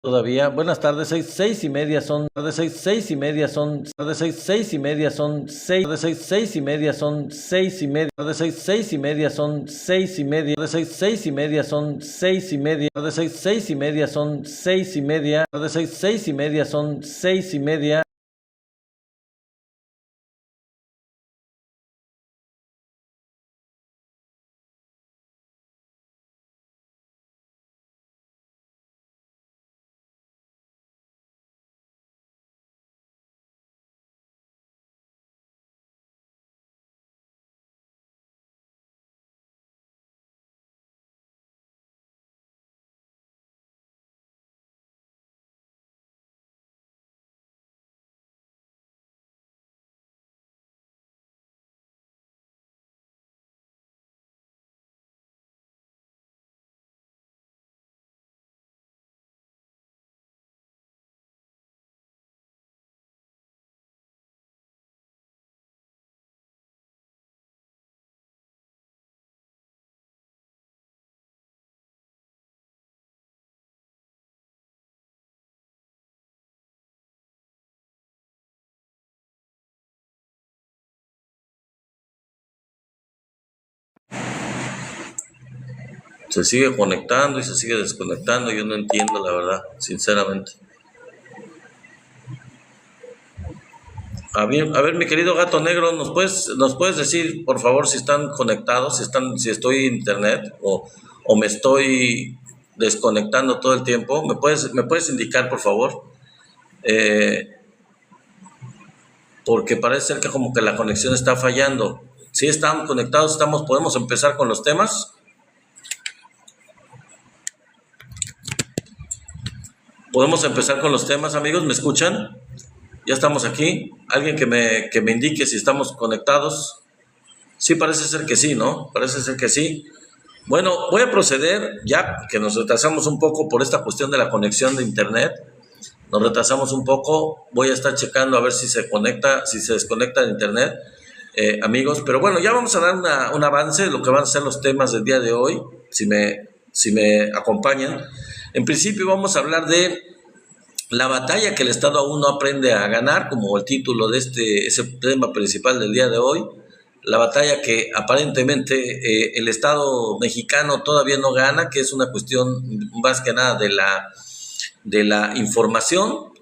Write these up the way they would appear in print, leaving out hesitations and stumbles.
Todavía. Buenas tardes, 6:30 son, tarde 6:30 son, tarde 6:30 son, 6:30 son, 6:30, tarde 6:30 son, 6:30, tarde 6:30 son, 6:30, tarde 6:30 son, 6:30, tarde 6:30 son, 6:30. Se sigue conectando y se sigue desconectando, yo no entiendo la verdad, sinceramente. A ver, mi querido gato negro, ¿nos puedes decir, por favor, si están conectados, si estoy en internet o me estoy desconectando todo el tiempo? ¿Me puedes indicar, por favor? Eh, Porque parece ser que como que la conexión está fallando. Si están conectados, podemos empezar con los temas. Podemos empezar con los temas, amigos, ¿me escuchan? Ya estamos aquí. Alguien que me indique si estamos conectados. Sí, parece ser que sí, ¿no? Parece ser que sí. Bueno, voy a proceder, ya que nos retrasamos un poco por esta cuestión de la conexión de internet. Nos retrasamos un poco. Voy a estar checando a ver si se conecta, si se desconecta de internet, amigos. Pero bueno, ya vamos a dar un avance de lo que van a ser los temas del día de hoy, si me acompañan. En principio vamos a hablar de la batalla que el Estado aún no aprende a ganar, como el título de ese tema principal del día de hoy. La batalla que aparentemente el Estado mexicano todavía no gana, que es una cuestión más que nada de la información,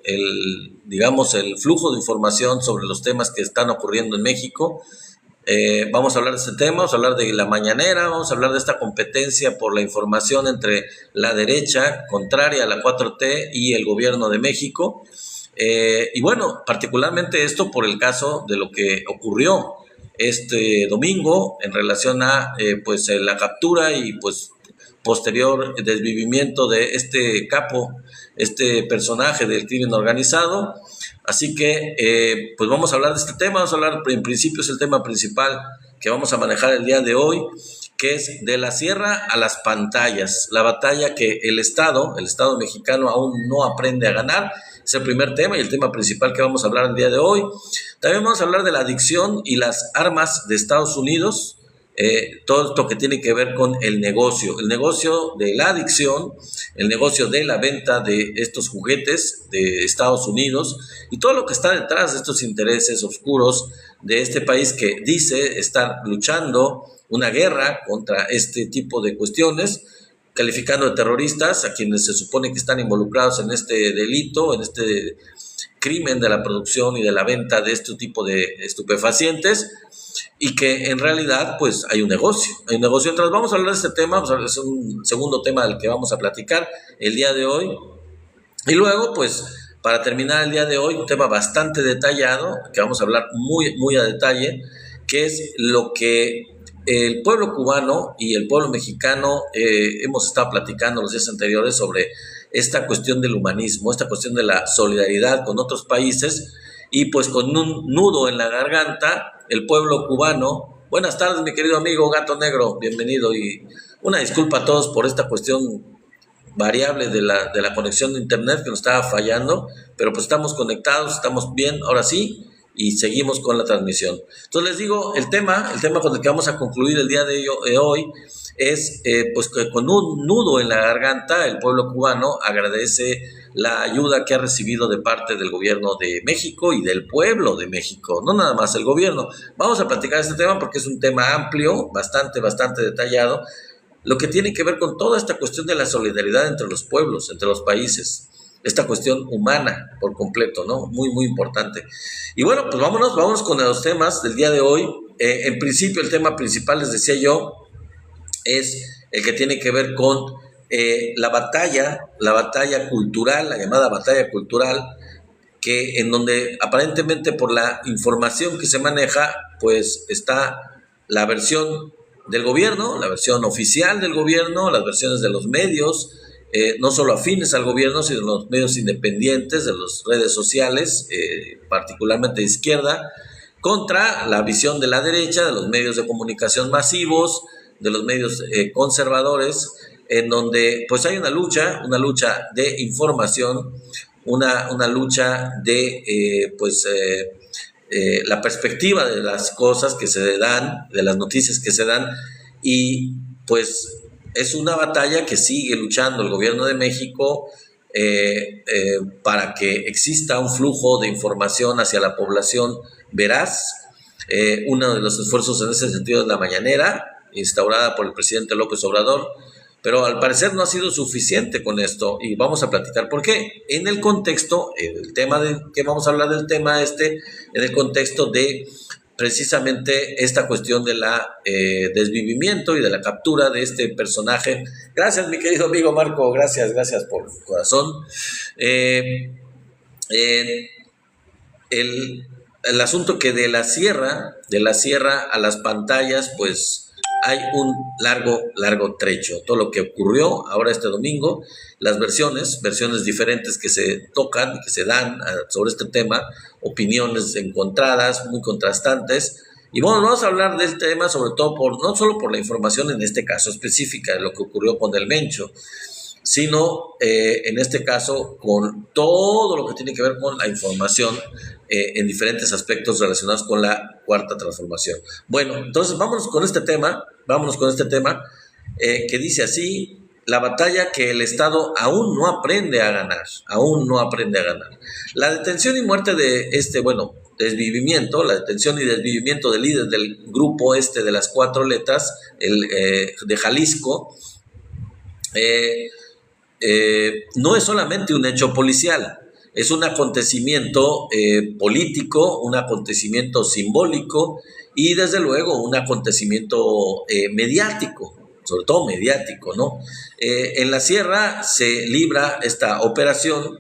digamos, el flujo de información sobre los temas que están ocurriendo en México. Vamos a hablar de este tema, vamos a hablar de la mañanera, vamos a hablar de esta competencia por la información entre la derecha contraria a la 4T y el gobierno de México. Y bueno, particularmente esto por el caso de lo que ocurrió este domingo en relación a pues la captura y pues posterior desvivimiento de este capo, este personaje del crimen organizado. Así que pues vamos a hablar de este tema, vamos a hablar, en principio es el tema principal que vamos a manejar el día de hoy, que es de la sierra a las pantallas, la batalla que el Estado mexicano aún no aprende a ganar. Es el primer tema y el tema principal que vamos a hablar el día de hoy. También vamos a hablar de la adicción y las armas de Estados Unidos, todo esto que tiene que ver con el negocio de la adicción, el negocio de la venta de estos juguetes de Estados Unidos y todo lo que está detrás de estos intereses oscuros de este país que dice estar luchando una guerra contra este tipo de cuestiones, calificando de terroristas a quienes se supone que están involucrados en este delito, en este crimen de la producción y de la venta de este tipo de estupefacientes, y que en realidad pues hay un negocio. Entonces vamos a hablar de este tema, es un segundo tema del que vamos a platicar el día de hoy. Y luego pues para terminar el día de hoy, un tema bastante detallado, que vamos a hablar muy, muy a detalle, que es lo que el pueblo cubano y el pueblo mexicano hemos estado platicando los días anteriores sobre esta cuestión del humanismo, esta cuestión de la solidaridad con otros países, y pues con un nudo en la garganta, el pueblo cubano. Buenas tardes, mi querido amigo Gato Negro, bienvenido, y una disculpa a todos por esta cuestión variable de la conexión de internet que nos estaba fallando, pero pues estamos conectados, estamos bien, ahora sí, y seguimos con la transmisión. Entonces les digo, el tema con el que vamos a concluir el día de hoy es pues que con un nudo en la garganta el pueblo cubano agradece la ayuda que ha recibido de parte del gobierno de México y del pueblo de México, no nada más el gobierno. Vamos a platicar este tema porque es un tema amplio, bastante detallado, lo que tiene que ver con toda esta cuestión de la solidaridad entre los pueblos, entre los países, esta cuestión humana por completo, ¿no? Muy importante. Y bueno, pues vámonos con los temas del día de hoy. En principio, el tema principal, les decía yo, es el que tiene que ver con la batalla cultural, la llamada batalla cultural, que en donde aparentemente por la información que se maneja, pues está la versión del gobierno, la versión oficial del gobierno, las versiones de los medios, no solo afines al gobierno, sino los medios independientes, de las redes sociales, particularmente de izquierda, contra la visión de la derecha, de los medios de comunicación masivos, de los medios conservadores, en donde pues hay una lucha de información, una lucha de la perspectiva de las cosas que se dan, de las noticias que se dan, y pues es una batalla que sigue luchando el gobierno de México para que exista un flujo de información hacia la población veraz. Uno de los esfuerzos en ese sentido es la mañanera, instaurada por el presidente López Obrador, pero al parecer no ha sido suficiente con esto y vamos a platicar por qué. En el contexto, el tema de que vamos a hablar del tema en el contexto de precisamente esta cuestión de la desvivimiento y de la captura de este personaje. Gracias, mi querido amigo Marco, gracias por tu corazón. El asunto que de la sierra a las pantallas, pues hay un largo trecho. Todo lo que ocurrió ahora este domingo, las versiones diferentes que se tocan, que se dan sobre este tema, opiniones encontradas, muy contrastantes. Y bueno, vamos a hablar del tema sobre todo no solo por la información en este caso específica de lo que ocurrió con el Mencho, sino en este caso con todo lo que tiene que ver con la información en diferentes aspectos relacionados con la Cuarta Transformación. Bueno, entonces vámonos con este tema que dice así: la batalla que el Estado aún no aprende a ganar. La detención y muerte de desvivimiento, la detención y desvivimiento del líder del grupo de las 4 letras, de Jalisco, no es solamente un hecho policial, es un acontecimiento político, un acontecimiento simbólico y desde luego un acontecimiento mediático, sobre todo mediático, ¿no? En la sierra se libra esta operación,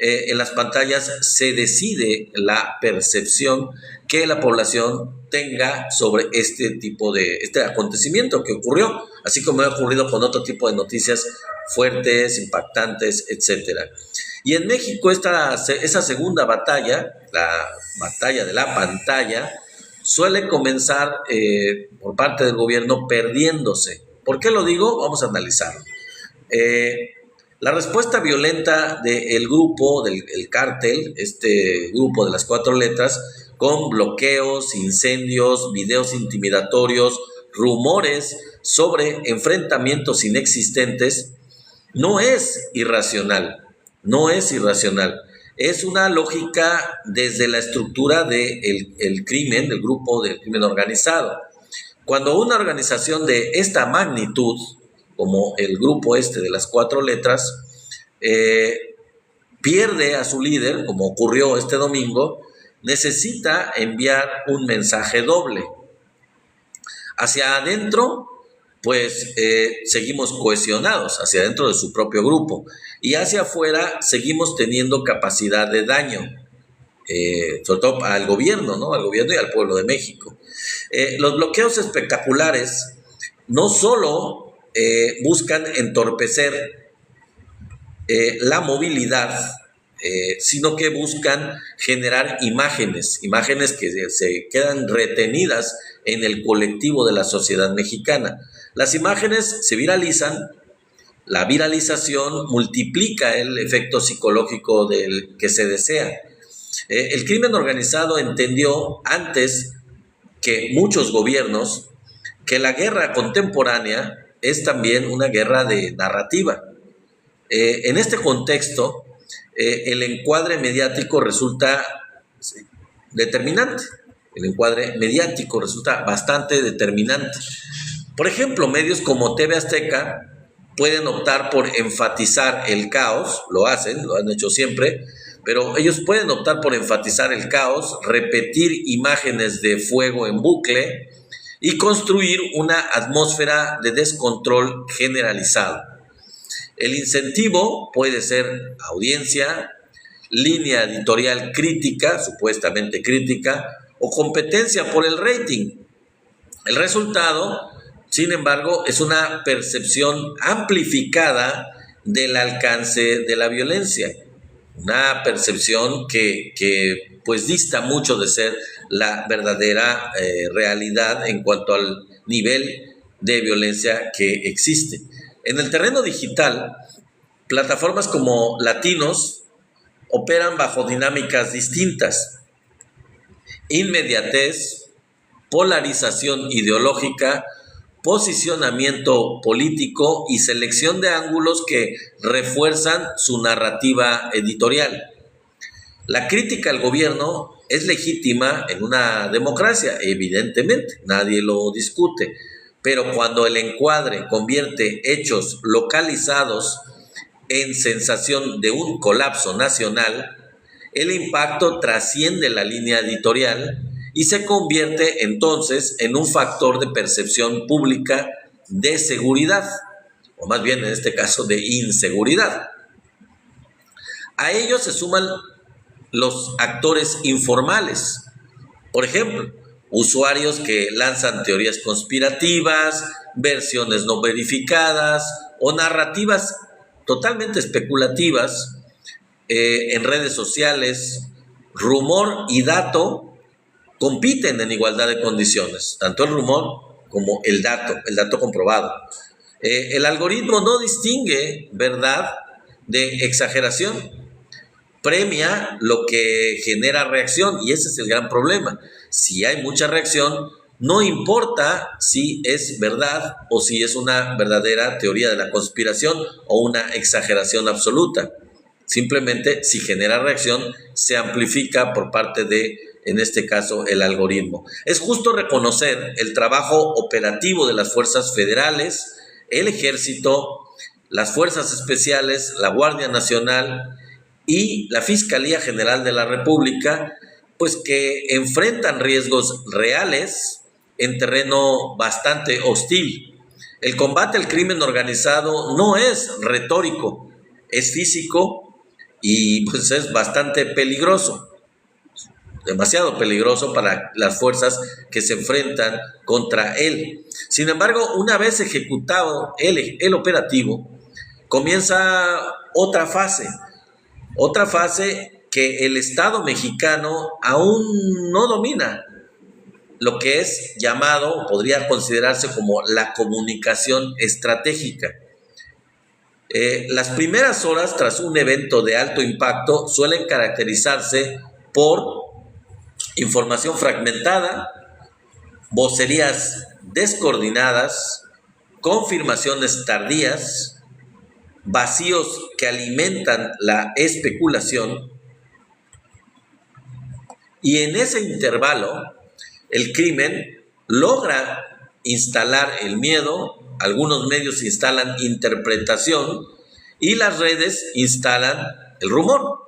en las pantallas se decide la percepción que la población tenga sobre este acontecimiento que ocurrió, así como ha ocurrido con otro tipo de noticias fuertes, impactantes, etcétera. Y en México esa segunda batalla, la batalla de la pantalla, suele comenzar por parte del gobierno perdiéndose. ¿Por qué lo digo? Vamos a analizarlo. La respuesta violenta del grupo, del cártel, este grupo de las 4 letras, con bloqueos, incendios, videos intimidatorios, rumores sobre enfrentamientos inexistentes, no es irracional. Es una lógica desde la estructura del crimen, del grupo del crimen organizado. Cuando una organización de esta magnitud, como el grupo de las 4 letras, pierde a su líder, como ocurrió este domingo, necesita enviar un mensaje doble. Hacia adentro, pues seguimos cohesionados, hacia adentro de su propio grupo, y hacia afuera seguimos teniendo capacidad de daño, sobre todo al gobierno, ¿no? Al gobierno y al pueblo de México. Los bloqueos espectaculares no solo buscan entorpecer la movilidad, sino que buscan generar imágenes que se quedan retenidas en el colectivo de la sociedad mexicana. Las imágenes se viralizan, la viralización multiplica el efecto psicológico del que se desea. El crimen organizado entendió antes que muchos gobiernos que la guerra contemporánea es también una guerra de narrativa. En este contexto, el encuadre mediático resulta determinante. El encuadre mediático resulta bastante determinante. Por ejemplo, medios como TV Azteca pueden optar por enfatizar el caos, lo han hecho siempre, pero ellos pueden optar por enfatizar el caos, repetir imágenes de fuego en bucle y construir una atmósfera de descontrol generalizado. El incentivo puede ser audiencia, línea editorial crítica, supuestamente crítica, o competencia por el rating. El resultado, sin embargo, es una percepción amplificada del alcance de la violencia, una percepción que pues dista mucho de ser la verdadera realidad en cuanto al nivel de violencia que existe. En el terreno digital, plataformas como Latinos operan bajo dinámicas distintas: inmediatez, polarización ideológica, posicionamiento político y selección de ángulos que refuerzan su narrativa editorial. La crítica al gobierno es legítima en una democracia, evidentemente, nadie lo discute, pero cuando el encuadre convierte hechos localizados en sensación de un colapso nacional, el impacto trasciende la línea editorial y se convierte entonces en un factor de percepción pública de seguridad, o más bien en este caso de inseguridad. A ello se suman los actores informales, por ejemplo, usuarios que lanzan teorías conspirativas, versiones no verificadas o narrativas totalmente especulativas en redes sociales. Rumor y dato compiten en igualdad de condiciones, tanto el rumor como el dato comprobado. El algoritmo no distingue verdad de exageración, premia lo que genera reacción, y ese es el gran problema. Si hay mucha reacción, no importa si es verdad o si es una verdadera teoría de la conspiración o una exageración absoluta. Simplemente, si genera reacción, se amplifica por parte de, en este caso, el algoritmo. Es justo reconocer el trabajo operativo de las fuerzas federales, el ejército, las fuerzas especiales, la Guardia Nacional y la Fiscalía General de la República, pues que enfrentan riesgos reales en terreno bastante hostil. El combate al crimen organizado no es retórico, es físico y pues es bastante peligroso, demasiado peligroso para las fuerzas que se enfrentan contra él. Sin embargo, una vez ejecutado el operativo, comienza otra fase que el Estado mexicano aún no domina, lo que es llamado, podría considerarse como la comunicación estratégica. Las primeras horas tras un evento de alto impacto suelen caracterizarse por información fragmentada, vocerías descoordinadas, confirmaciones tardías, vacíos que alimentan la especulación, y en ese intervalo el crimen logra instalar el miedo, algunos medios instalan interpretación y las redes instalan el rumor.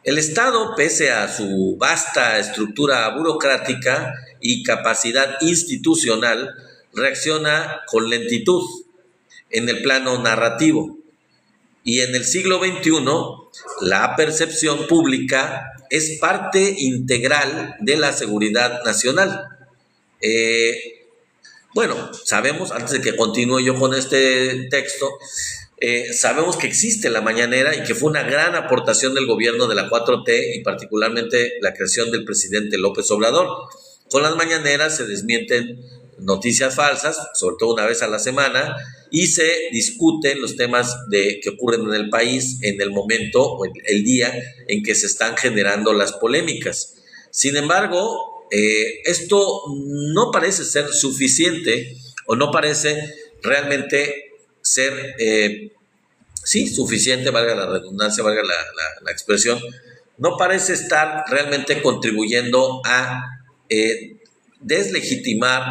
El Estado, pese a su vasta estructura burocrática y capacidad institucional, reacciona con lentitud en el plano narrativo. Y en el siglo XXI, la percepción pública es parte integral de la seguridad nacional. Bueno, sabemos, antes de que continúe yo con este texto, sabemos que existe la mañanera y que fue una gran aportación del gobierno de la 4T y particularmente la creación del presidente López Obrador. Con las mañaneras se desmienten noticias falsas, sobre todo una vez a la semana, y se discuten los temas que ocurren en el país en el momento o el día en que se están generando las polémicas. Sin embargo, esto no parece ser suficiente o no parece realmente ser, suficiente, valga la redundancia, valga la expresión, no parece estar realmente contribuyendo a deslegitimar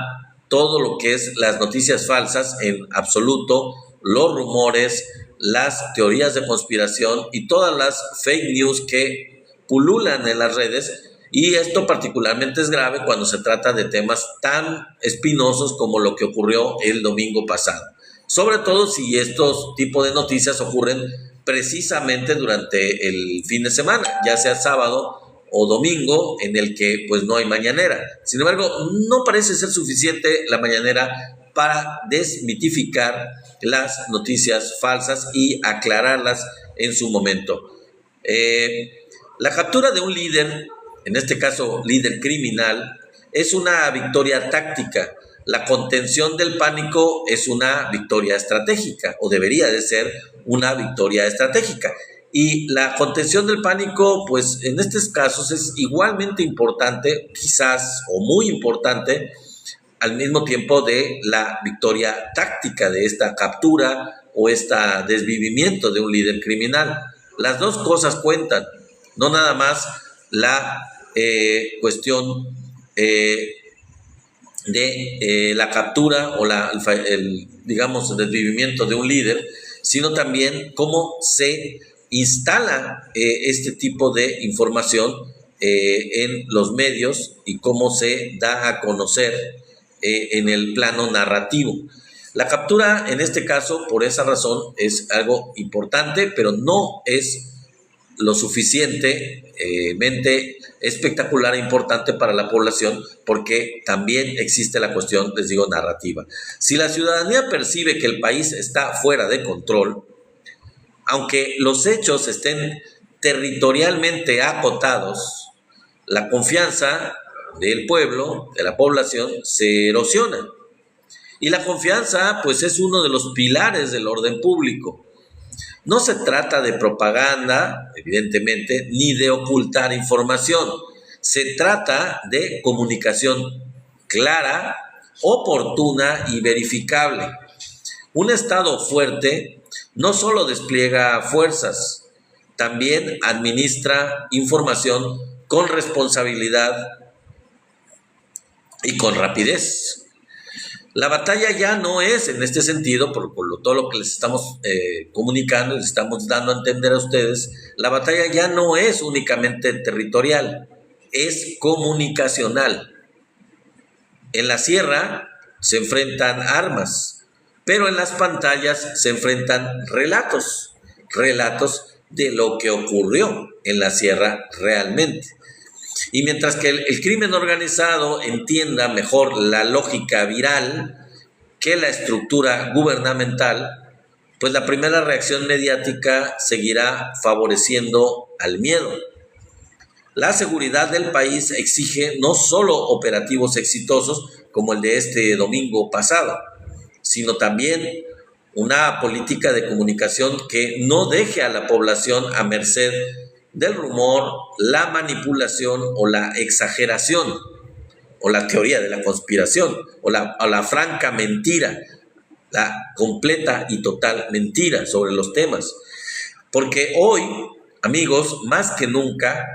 todo lo que es las noticias falsas en absoluto, los rumores, las teorías de conspiración y todas las fake news que pululan en las redes. Y esto particularmente es grave cuando se trata de temas tan espinosos como lo que ocurrió el domingo pasado. Sobre todo si estos tipos de noticias ocurren precisamente durante el fin de semana, ya sea sábado o domingo, en el que pues no hay mañanera. Sin embargo, no parece ser suficiente la mañanera para desmitificar las noticias falsas y aclararlas en su momento. La captura de un líder, en este caso líder criminal, es una victoria táctica. La contención del pánico es una victoria estratégica, o debería de ser una victoria estratégica. Y la contención del pánico, pues en estos casos es igualmente importante, quizás o muy importante, al mismo tiempo de la victoria táctica de esta captura o este desvivimiento de un líder criminal. Las dos cosas cuentan, no nada más la cuestión de la captura o el desvivimiento de un líder, sino también cómo se instala este tipo de información en los medios y cómo se da a conocer en el plano narrativo. La captura, en este caso, por esa razón, es algo importante, pero no es lo suficientemente espectacular e importante para la población, porque también existe la cuestión, les digo, narrativa. Si la ciudadanía percibe que el país está fuera de control, aunque los hechos estén territorialmente acotados, la confianza del pueblo, de la población, se erosiona. Y la confianza, pues, es uno de los pilares del orden público. No se trata de propaganda, evidentemente, ni de ocultar información. Se trata de comunicación clara, oportuna y verificable. Un Estado fuerte no solo despliega fuerzas, también administra información con responsabilidad y con rapidez. La batalla ya no es, en este sentido, por todo lo que les estamos comunicando, les estamos dando a entender a ustedes, la batalla ya no es únicamente territorial, es comunicacional. En la sierra se enfrentan armas, pero en las pantallas se enfrentan relatos de lo que ocurrió en la sierra realmente. Y mientras que el crimen organizado entienda mejor la lógica viral que la estructura gubernamental, pues la primera reacción mediática seguirá favoreciendo al miedo. La seguridad del país exige no solo operativos exitosos como el de este domingo pasado, sino también una política de comunicación que no deje a la población a merced del rumor, la manipulación o la exageración, o la teoría de la conspiración, o la franca mentira, la completa y total mentira sobre los temas. Porque hoy, amigos, más que nunca,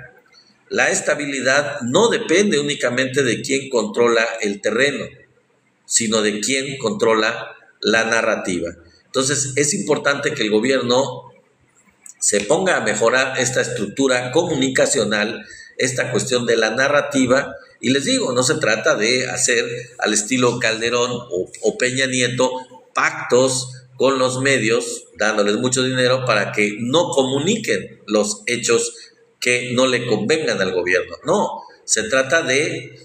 la estabilidad no depende únicamente de quién controla el terreno, sino de quién controla la narrativa. Entonces, es importante que el gobierno se ponga a mejorar esta estructura comunicacional, esta cuestión de la narrativa, y les digo, no se trata de hacer al estilo Calderón o Peña Nieto pactos con los medios, dándoles mucho dinero para que no comuniquen los hechos que no le convengan al gobierno. No, se trata de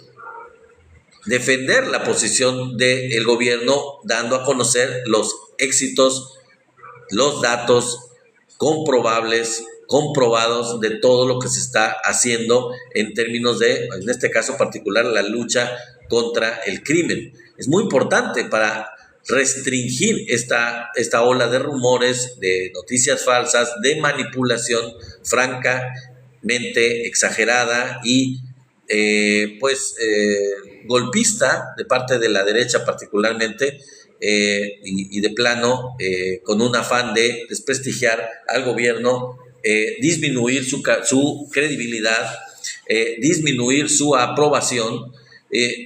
defender la posición del gobierno, dando a conocer los éxitos, los datos comprobables, comprobados de todo lo que se está haciendo en términos de, en este caso particular, la lucha contra el crimen. es muy importante para restringir esta ola de rumores, de noticias falsas, de manipulación francamente exagerada y golpista de parte de la derecha particularmente, y de plano con un afán de desprestigiar al gobierno, disminuir su credibilidad, disminuir su aprobación.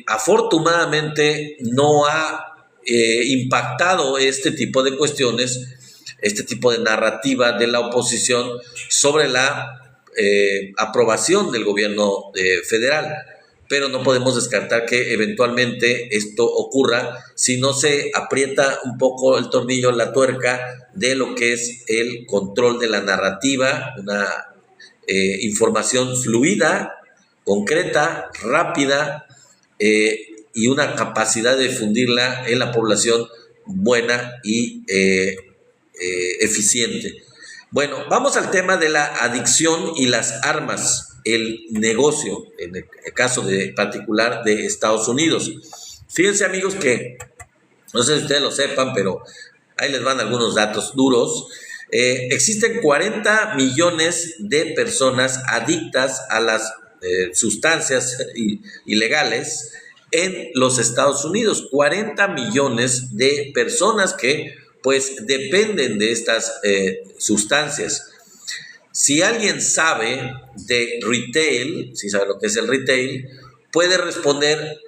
Afortunadamente no ha impactado este tipo de cuestiones, este tipo de narrativa de la oposición sobre la aprobación del gobierno federal, pero no podemos descartar que eventualmente esto ocurra si no se aprieta un poco el tornillo, la tuerca de lo que es el control de la narrativa, una información fluida, concreta, rápida, y una capacidad de difundirla en la población buena y eficiente. Bueno, vamos al tema de la adicción y las armas, el negocio, en el caso particular de Estados Unidos. Fíjense, amigos, que no sé si ustedes lo sepan, pero ahí les van algunos datos duros. Existen 40 millones de personas adictas a las sustancias ilegales en los Estados Unidos. 40 millones de personas que pues dependen de estas sustancias. Si alguien sabe de retail, si sabe lo que es el retail, puede responder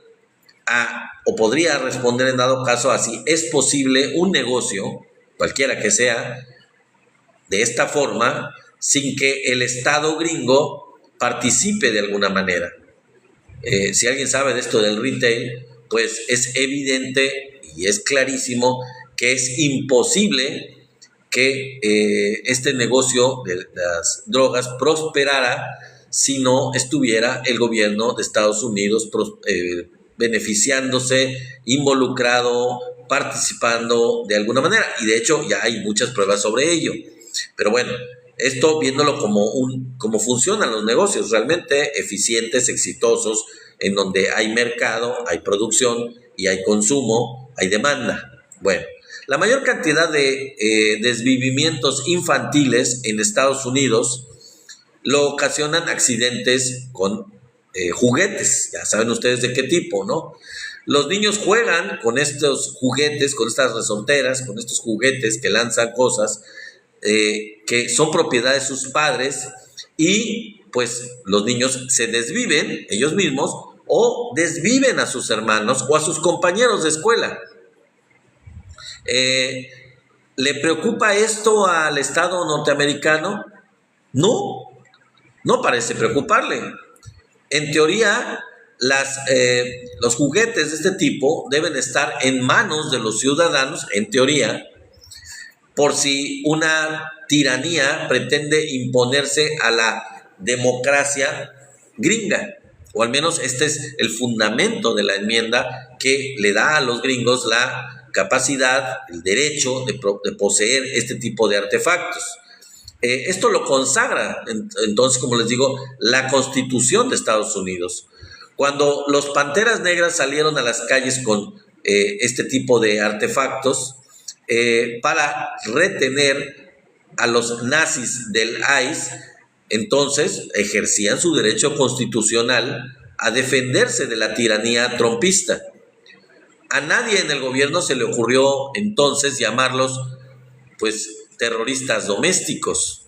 o podría responder en dado caso a si es posible un negocio, cualquiera que sea, de esta forma, sin que el Estado gringo participe de alguna manera. Si alguien sabe de esto del retail, pues es evidente y es clarísimo que es imposible que este negocio de las drogas prosperara si no estuviera el gobierno de Estados Unidos beneficiándose, involucrado, participando de alguna manera. Y de hecho ya hay muchas pruebas sobre ello. Pero bueno, esto viéndolo como funcionan los negocios, realmente eficientes, exitosos, en donde hay mercado, hay producción y hay consumo, hay demanda. Bueno, la mayor cantidad de desvivimientos infantiles en Estados Unidos lo ocasionan accidentes con juguetes. Ya saben ustedes de qué tipo, ¿no? Los niños juegan con estos juguetes, con estas resorteras, con estos juguetes que lanzan cosas que son propiedad de sus padres, y pues los niños se desviven ellos mismos o desviven a sus hermanos o a sus compañeros de escuela. ¿Le preocupa esto al Estado norteamericano? No, no parece preocuparle. En teoría, los juguetes de este tipo deben estar en manos de los ciudadanos, en teoría, por si una tiranía pretende imponerse a la democracia gringa, o al menos este es el fundamento de la enmienda que le da a los gringos la capacidad, el derecho de poseer este tipo de artefactos. Esto lo consagra, entonces, como les digo, la Constitución de Estados Unidos. Cuando los Panteras Negras salieron a las calles con este tipo de artefactos, para retener a los nazis del ICE, entonces ejercían su derecho constitucional a defenderse de la tiranía trumpista. A nadie en el gobierno se le ocurrió entonces llamarlos pues terroristas domésticos,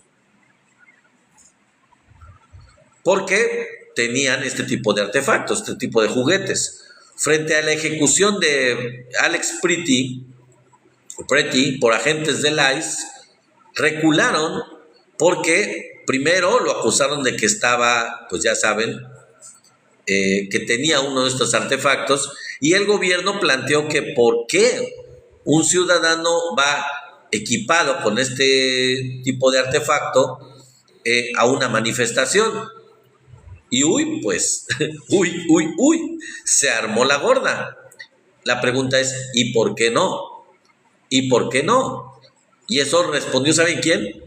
porque tenían este tipo de artefactos, este tipo de juguetes. Frente a la ejecución de Alex Pretty por agentes del ICE, recularon porque primero lo acusaron de que estaba, pues ya saben, que tenía uno de estos artefactos, y el gobierno planteó que por qué un ciudadano va equipado con este tipo de artefacto a una manifestación. Y pues, se armó la gorda. La pregunta es, ¿y por qué no? ¿Y por qué no? Y eso respondió, ¿saben quién?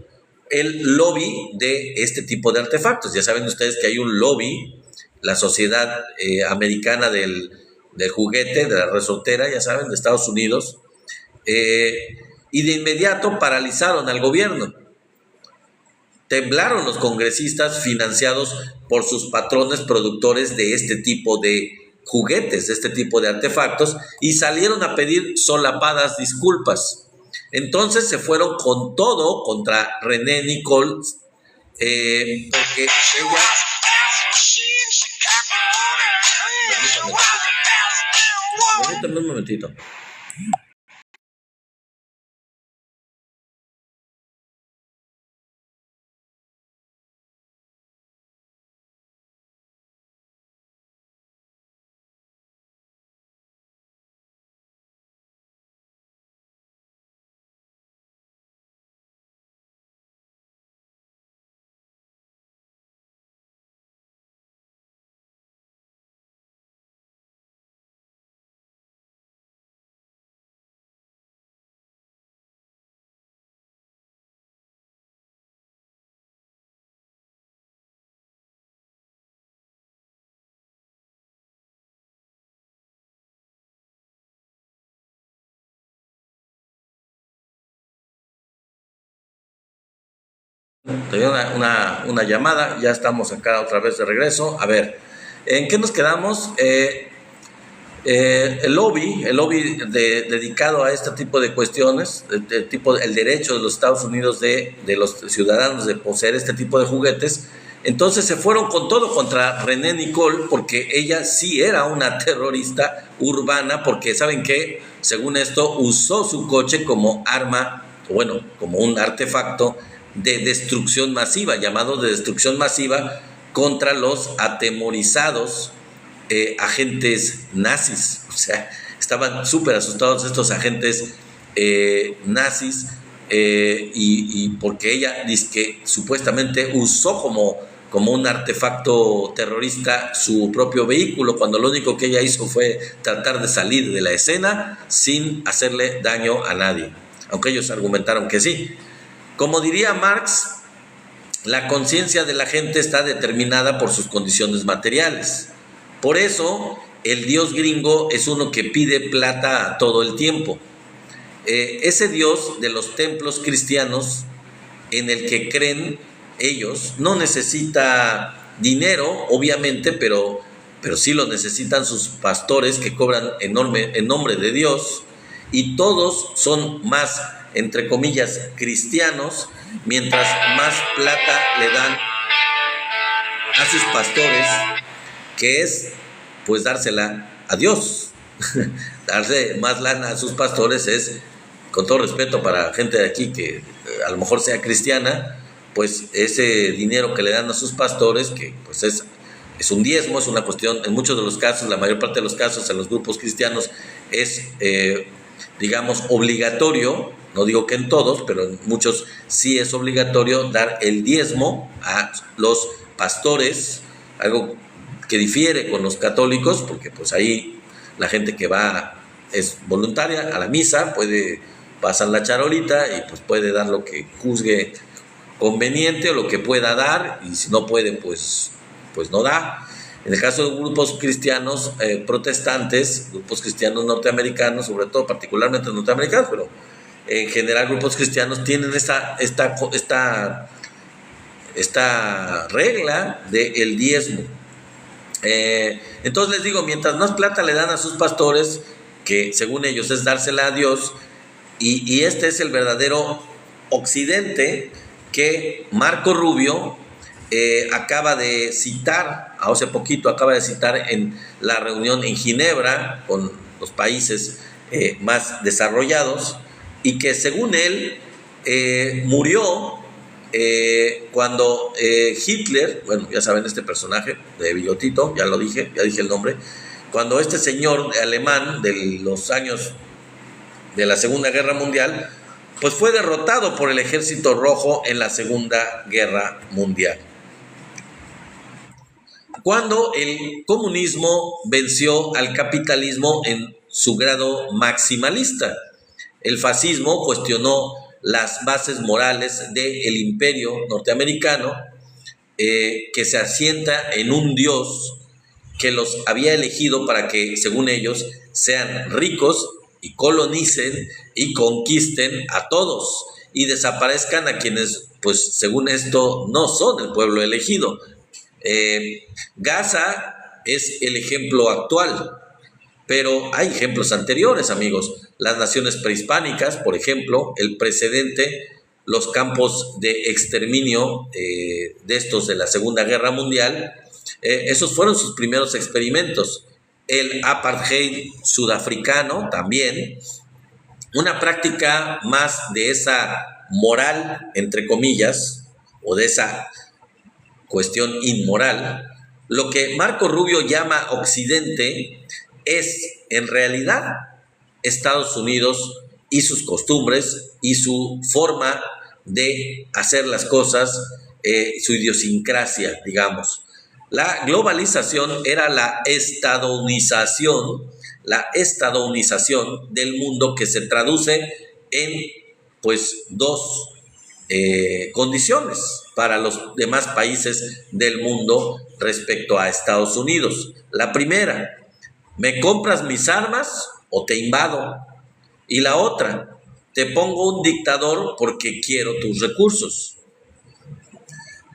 El lobby de este tipo de artefactos. Ya saben ustedes que hay un lobby, la Sociedad Americana del del juguete, de la resortera, ya saben, de Estados Unidos, y de inmediato paralizaron al gobierno. Temblaron los congresistas financiados por sus patrones productores de este tipo de juguetes, de este tipo de artefactos, y salieron a pedir solapadas disculpas. Entonces se fueron con todo contra René Nicole, porque ella... Permítame un momentito. Tenía una llamada, ya estamos acá otra vez de regreso. A ver, ¿en qué nos quedamos? El lobby dedicado a este tipo de cuestiones, el derecho de los Estados Unidos de los ciudadanos de poseer este tipo de juguetes, entonces se fueron con todo contra René Nicole, porque ella sí era una terrorista urbana, porque ¿saben qué? Según esto, usó su coche como arma, bueno, como un artefacto de destrucción masiva, llamado de destrucción masiva, contra los atemorizados agentes nazis. O sea, estaban súper asustados estos agentes nazis, y porque ella dice que supuestamente usó como un artefacto terrorista su propio vehículo, cuando lo único que ella hizo fue tratar de salir de la escena sin hacerle daño a nadie, aunque ellos argumentaron que sí. Como diría Marx, la conciencia de la gente está determinada por sus condiciones materiales. Por eso, el Dios gringo es uno que pide plata todo el tiempo. Ese Dios de los templos cristianos en el que creen ellos no necesita dinero, obviamente, pero sí lo necesitan sus pastores, que cobran en nombre de Dios, y todos son más, entre comillas, cristianos, mientras más plata le dan a sus pastores, que es pues dársela a Dios. Darle más lana a sus pastores es, con todo respeto para gente de aquí que a lo mejor sea cristiana, pues ese dinero que le dan a sus pastores, que pues es un diezmo, es una cuestión, en muchos de los casos, la mayor parte de los casos en los grupos cristianos es digamos obligatorio, no digo que en todos, pero en muchos sí es obligatorio dar el diezmo a los pastores, algo que difiere con los católicos, porque pues ahí la gente que va es voluntaria a la misa, puede pasar la charolita y pues puede dar lo que juzgue conveniente o lo que pueda dar, y si no puede pues no da. En el caso de grupos cristianos protestantes, grupos cristianos norteamericanos, sobre todo particularmente norteamericanos, pero en general grupos cristianos tienen esta regla del diezmo. Entonces les digo, mientras más plata le dan a sus pastores, que según ellos es dársela a Dios, y este es el verdadero occidente que Marco Rubio acaba de citar, hace poquito acaba de citar en la reunión en Ginebra con los países más desarrollados, y que según él murió cuando Hitler, bueno, ya saben, este personaje de bigotito, ya dije el nombre, cuando este señor alemán de los años de la Segunda Guerra Mundial, pues fue derrotado por el Ejército Rojo en la Segunda Guerra Mundial. Cuando el comunismo venció al capitalismo en su grado maximalista, el fascismo cuestionó las bases morales del imperio norteamericano, que se asienta en un Dios que los había elegido para que, según ellos, sean ricos y colonicen y conquisten a todos y desaparezcan a quienes, pues, según esto, no son el pueblo elegido. Gaza es el ejemplo actual, pero hay ejemplos anteriores, amigos. Las naciones prehispánicas, por ejemplo, el precedente, los campos de exterminio de estos de la Segunda Guerra Mundial, esos fueron sus primeros experimentos. El apartheid sudafricano también, una práctica más de esa moral, entre comillas, o de esa cuestión inmoral. Lo que Marco Rubio llama Occidente es, en realidad, Estados Unidos y sus costumbres y su forma de hacer las cosas, su idiosincrasia, digamos. La globalización era la estadunización del mundo, que se traduce en, pues, dos condiciones para los demás países del mundo respecto a Estados Unidos. La primera, ¿me compras mis armas o te invado? Y la otra, te pongo un dictador porque quiero tus recursos.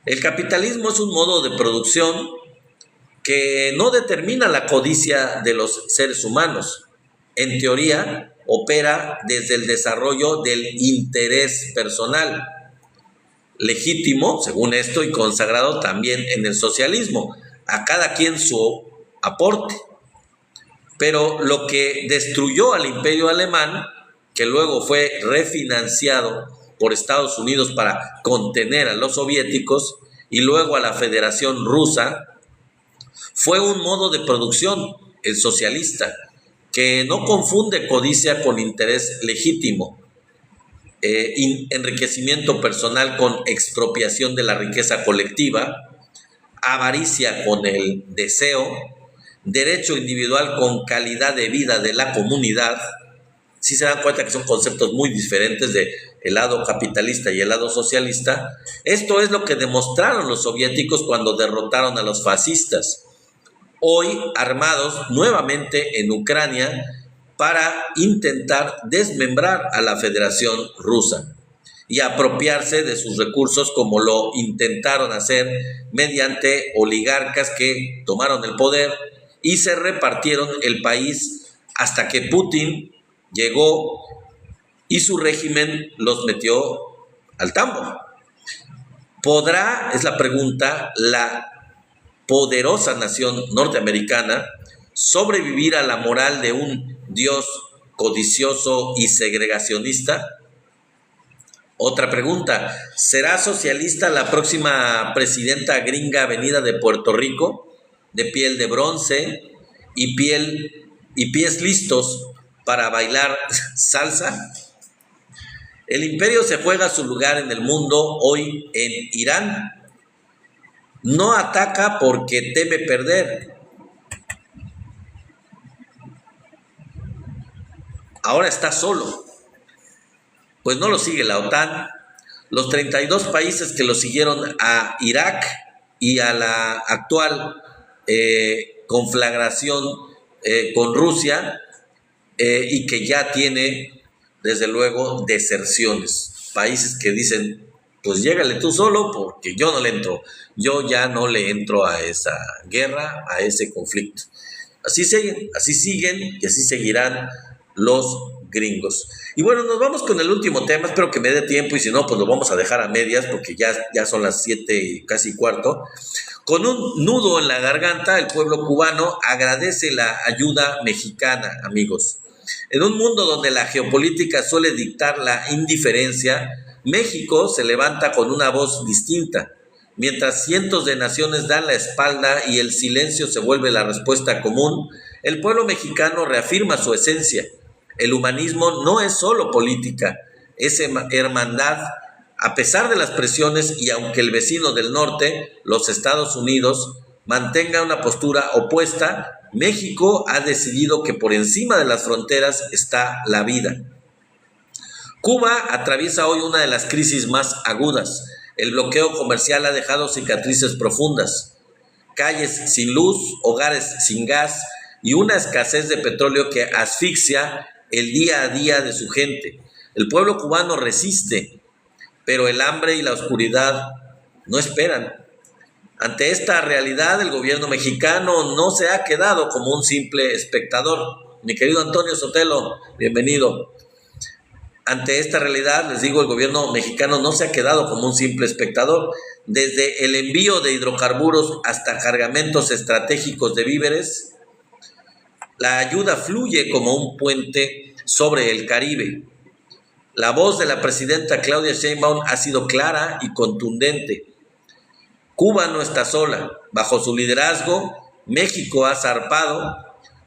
El capitalismo es un modo de producción que no determina la codicia de los seres humanos. En teoría, opera desde el desarrollo del interés personal, legítimo, según esto, y consagrado también en el socialismo, a cada quien su aporte. Pero lo que destruyó al Imperio Alemán, que luego fue refinanciado por Estados Unidos para contener a los soviéticos, y luego a la Federación Rusa, fue un modo de producción, el socialista, que no confunde codicia con interés legítimo, enriquecimiento personal con expropiación de la riqueza colectiva, avaricia con el deseo, derecho individual con calidad de vida de la comunidad. Si se dan cuenta que son conceptos muy diferentes de el lado capitalista y el lado socialista. Esto es lo que demostraron los soviéticos cuando derrotaron a los fascistas, hoy armados nuevamente en Ucrania para intentar desmembrar a la Federación Rusa y apropiarse de sus recursos, como lo intentaron hacer mediante oligarcas que tomaron el poder y se repartieron el país hasta que Putin llegó y su régimen los metió al tambo. ¿Podrá, es la pregunta, la poderosa nación norteamericana sobrevivir a la moral de un Dios codicioso y segregacionista? Otra pregunta, ¿será socialista la próxima presidenta gringa venida de Puerto Rico, de piel de bronce y pies listos para bailar salsa? El imperio se juega su lugar en el mundo hoy en Irán. No ataca porque teme perder. Ahora está solo, pues no lo sigue la OTAN. Los 32 países que lo siguieron a Irak y a la actual conflagración con Rusia, y que ya tiene, desde luego, deserciones. Países que dicen, pues llégale tú solo porque yo no le entro. Yo ya no le entro a esa guerra, a ese conflicto. Así siguen y así seguirán los gringos. Y bueno, nos vamos con el último tema. Espero que me dé tiempo y si no, pues lo vamos a dejar a medias porque ya son las 7 casi cuarto. Con un nudo en la garganta, el pueblo cubano agradece la ayuda mexicana, amigos. En un mundo donde la geopolítica suele dictar la indiferencia, México se levanta con una voz distinta. Mientras cientos de naciones dan la espalda y el silencio se vuelve la respuesta común, el pueblo mexicano reafirma su esencia. El humanismo no es solo política, es hermandad. A pesar de las presiones y aunque el vecino del norte, los Estados Unidos, mantenga una postura opuesta, México ha decidido que por encima de las fronteras está la vida. Cuba atraviesa hoy una de las crisis más agudas. El bloqueo comercial ha dejado cicatrices profundas. calles sin luz, hogares sin gas y una escasez de petróleo que asfixia el día a día de su gente. El pueblo cubano resiste, pero el hambre y la oscuridad no esperan. Ante esta realidad, el gobierno mexicano no se ha quedado como un simple espectador. Mi querido Antonio Sotelo, bienvenido. Ante esta realidad, les digo, el gobierno mexicano no se ha quedado como un simple espectador. Desde el envío de hidrocarburos hasta cargamentos estratégicos de víveres, la ayuda fluye como un puente sobre el Caribe. La voz de la presidenta Claudia Sheinbaum ha sido clara y contundente. Cuba no está sola. Bajo su liderazgo, México ha zarpado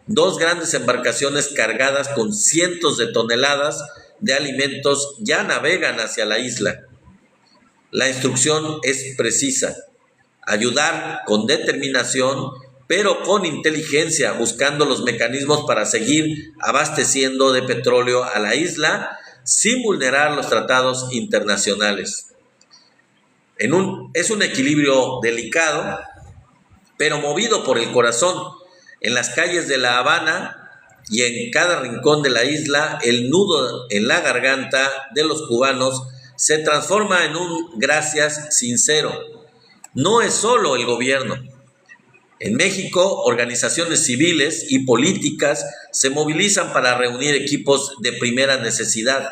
2 grandes embarcaciones cargadas con cientos de toneladas de alimentos ya navegan hacia la isla. La instrucción es precisa: ayudar con determinación, pero con inteligencia, buscando los mecanismos para seguir abasteciendo de petróleo a la isla sin vulnerar los tratados internacionales. Es un equilibrio delicado, pero movido por el corazón. En las calles de La Habana y en cada rincón de la isla, el nudo en la garganta de los cubanos se transforma en un gracias sincero. No es solo el gobierno. En México, organizaciones civiles y políticas se movilizan para reunir equipos de primera necesidad,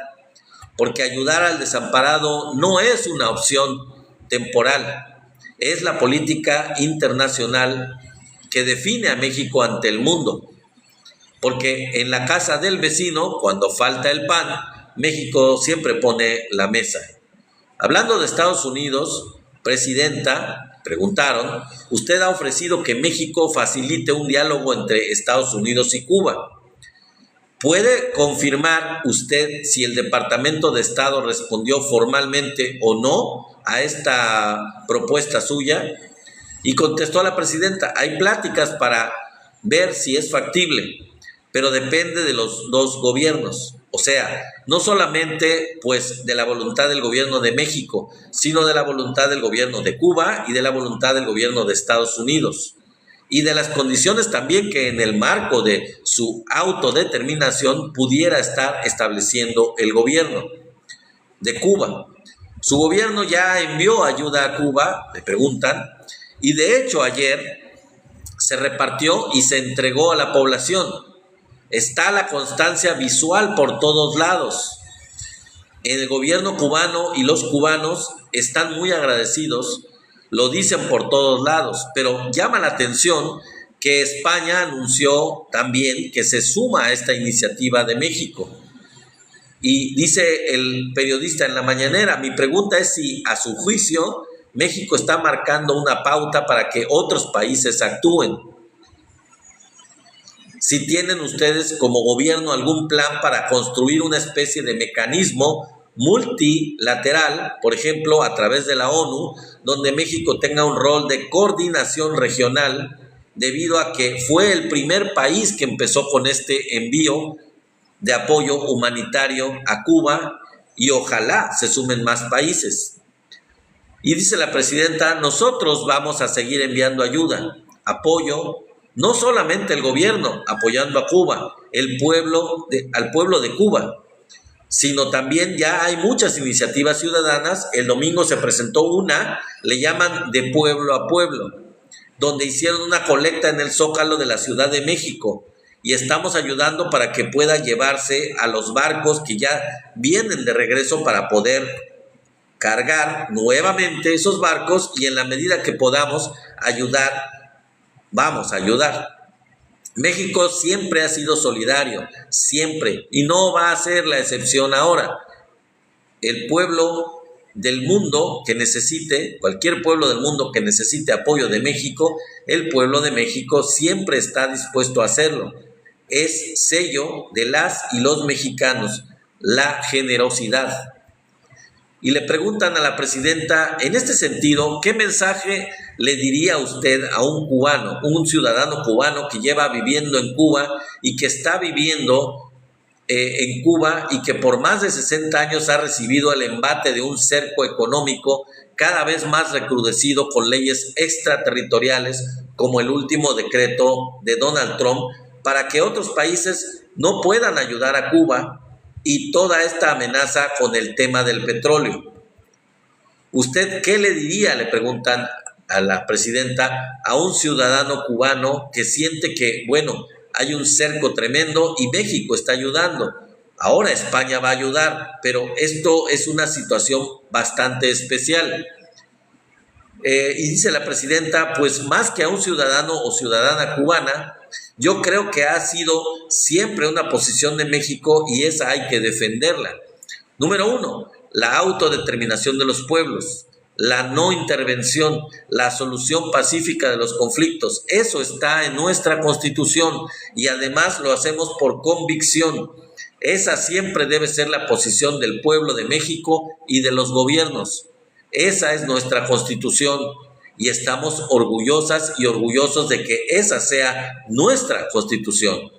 porque ayudar al desamparado no es una opción temporal, es la política internacional que define a México ante el mundo. Porque en la casa del vecino, cuando falta el pan, México siempre pone la mesa. Hablando de Estados Unidos, presidenta, preguntaron, usted ha ofrecido que México facilite un diálogo entre Estados Unidos y Cuba. ¿Puede confirmar usted si el Departamento de Estado respondió formalmente o no a esta propuesta suya? Y contestó la presidenta, hay pláticas para ver si es factible, pero depende de los 2 gobiernos. O sea, no solamente pues de la voluntad del gobierno de México, sino de la voluntad del gobierno de Cuba y de la voluntad del gobierno de Estados Unidos. Y de las condiciones también que en el marco de su autodeterminación pudiera estar estableciendo el gobierno de Cuba. Su gobierno ya envió ayuda a Cuba, le preguntan, y de hecho ayer se repartió y se entregó a la población. Está la constancia visual por todos lados. El gobierno cubano y los cubanos están muy agradecidos, lo dicen por todos lados, pero llama la atención que España anunció también que se suma a esta iniciativa de México. Y dice el periodista en la mañanera, mi pregunta es si a su juicio México está marcando una pauta para que otros países actúen. Si tienen ustedes como gobierno algún plan para construir una especie de mecanismo multilateral, por ejemplo, a través de la ONU, donde México tenga un rol de coordinación regional, debido a que fue el primer país que empezó con este envío de apoyo humanitario a Cuba y ojalá se sumen más países. Y dice la presidenta, nosotros vamos a seguir enviando ayuda, apoyo, no solamente el gobierno apoyando a Cuba, al pueblo de Cuba, sino también ya hay muchas iniciativas ciudadanas. El domingo se presentó una, le llaman de pueblo a pueblo, donde hicieron una colecta en el Zócalo de la Ciudad de México y estamos ayudando para que pueda llevarse a los barcos que ya vienen de regreso para poder cargar nuevamente esos barcos y en la medida que podamos ayudar, vamos a ayudar. México siempre ha sido solidario, siempre, y no va a ser la excepción ahora. El pueblo del mundo que necesite, cualquier pueblo del mundo que necesite apoyo de México, el pueblo de México siempre está dispuesto a hacerlo. Es sello de las y los mexicanos, la generosidad. Y le preguntan a la presidenta, en este sentido, ¿qué mensaje le diría usted a un cubano, un ciudadano cubano que lleva viviendo en Cuba y que está viviendo en Cuba y que por más de 60 años ha recibido el embate de un cerco económico cada vez más recrudecido con leyes extraterritoriales como el último decreto de Donald Trump para que otros países no puedan ayudar a Cuba y toda esta amenaza con el tema del petróleo. ¿Usted qué le diría, le preguntan a la presidenta, a un ciudadano cubano que siente que, bueno, hay un cerco tremendo y México está ayudando? Ahora España va a ayudar, pero esto es una situación bastante especial. Y dice la presidenta, pues más que a un ciudadano o ciudadana cubana, yo creo que ha sido siempre una posición de México y esa hay que defenderla. Número 1, la autodeterminación de los pueblos, la no intervención, la solución pacífica de los conflictos. Eso está en nuestra Constitución y además lo hacemos por convicción. Esa siempre debe ser la posición del pueblo de México y de los gobiernos. Esa es nuestra Constitución y estamos orgullosas y orgullosos de que esa sea nuestra Constitución.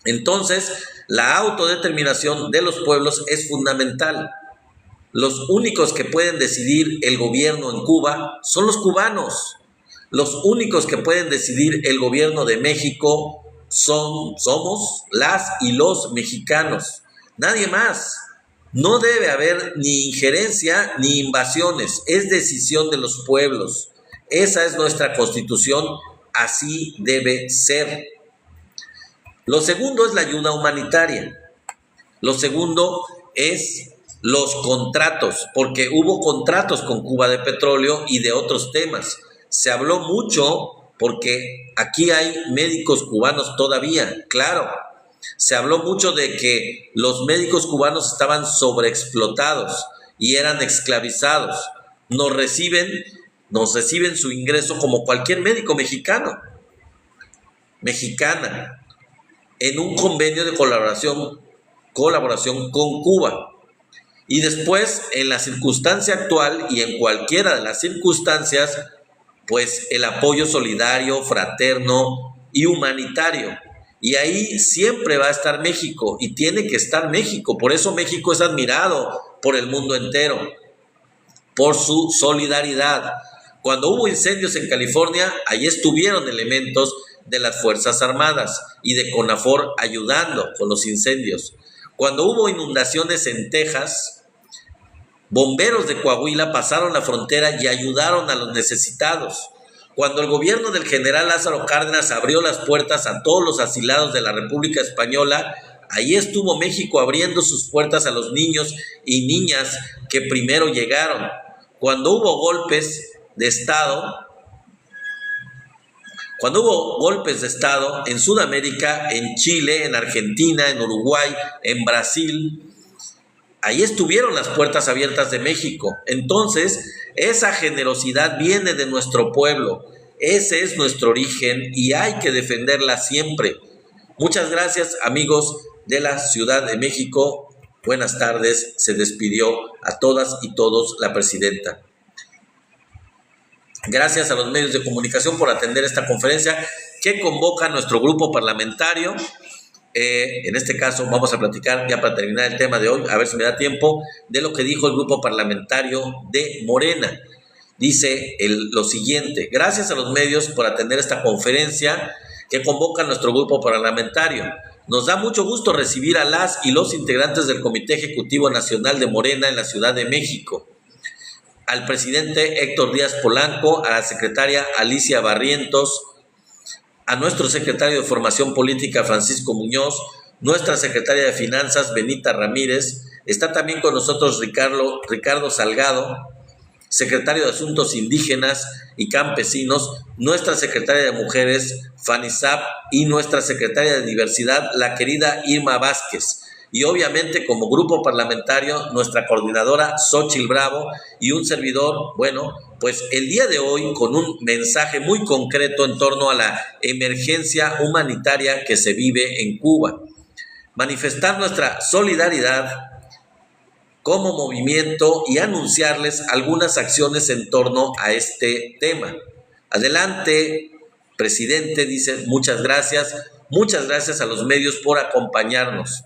Entonces, la autodeterminación de los pueblos es fundamental. Los únicos que pueden decidir el gobierno en Cuba son los cubanos. Los únicos que pueden decidir el gobierno de México somos las y los mexicanos. Nadie más. No debe haber ni injerencia ni invasiones. Es decisión de los pueblos. Esa es nuestra Constitución. Así debe ser. Lo segundo es la ayuda humanitaria. Lo segundo es los contratos, porque hubo contratos con Cuba de petróleo y de otros temas. Se habló mucho porque aquí hay médicos cubanos todavía, claro. Se habló mucho de que los médicos cubanos estaban sobreexplotados y eran esclavizados. Nos reciben su ingreso como cualquier médico mexicana, en un convenio de colaboración con Cuba. Y después, en la circunstancia actual y en cualquiera de las circunstancias, pues el apoyo solidario, fraterno y humanitario. Y ahí siempre va a estar México y tiene que estar México. Por eso México es admirado por el mundo entero, por su solidaridad. Cuando hubo incendios en California, ahí estuvieron elementos de las Fuerzas Armadas y de CONAFOR ayudando con los incendios. Cuando hubo inundaciones en Texas, bomberos de Coahuila pasaron la frontera y ayudaron a los necesitados. Cuando el gobierno del general Lázaro Cárdenas abrió las puertas a todos los asilados de la República Española, ahí estuvo México abriendo sus puertas a los niños y niñas que primero llegaron. Cuando hubo golpes de Estado en Sudamérica, en Chile, en Argentina, en Uruguay, en Brasil, ahí estuvieron las puertas abiertas de México. Entonces, esa generosidad viene de nuestro pueblo. Ese es nuestro origen y hay que defenderla siempre. Muchas gracias, amigos de la Ciudad de México. Buenas tardes. Se despidió a todas y todos la presidenta. Gracias a los medios de comunicación por atender esta conferencia que convoca nuestro grupo parlamentario. En este caso vamos a platicar, ya para terminar el tema de hoy, a ver si me da tiempo, de lo que dijo el grupo parlamentario de Morena. Dice lo siguiente: gracias a los medios por atender esta conferencia que convoca nuestro grupo parlamentario. Nos da mucho gusto recibir a las y los integrantes del Comité Ejecutivo Nacional de Morena en la Ciudad de México, al presidente Héctor Díaz Polanco, a la secretaria Alicia Barrientos, a nuestro secretario de Formación Política, Francisco Muñoz, nuestra secretaria de Finanzas, Benita Ramírez. Está también con nosotros Ricardo Salgado, secretario de Asuntos Indígenas y Campesinos, nuestra secretaria de Mujeres, Fanny Sapp, y nuestra secretaria de Diversidad, la querida Irma Vázquez. Y obviamente como grupo parlamentario, nuestra coordinadora Xóchitl Bravo y un servidor, bueno, pues el día de hoy con un mensaje muy concreto en torno a la emergencia humanitaria que se vive en Cuba. Manifestar nuestra solidaridad como movimiento y anunciarles algunas acciones en torno a este tema. Adelante, presidente, dice, muchas gracias a los medios por acompañarnos.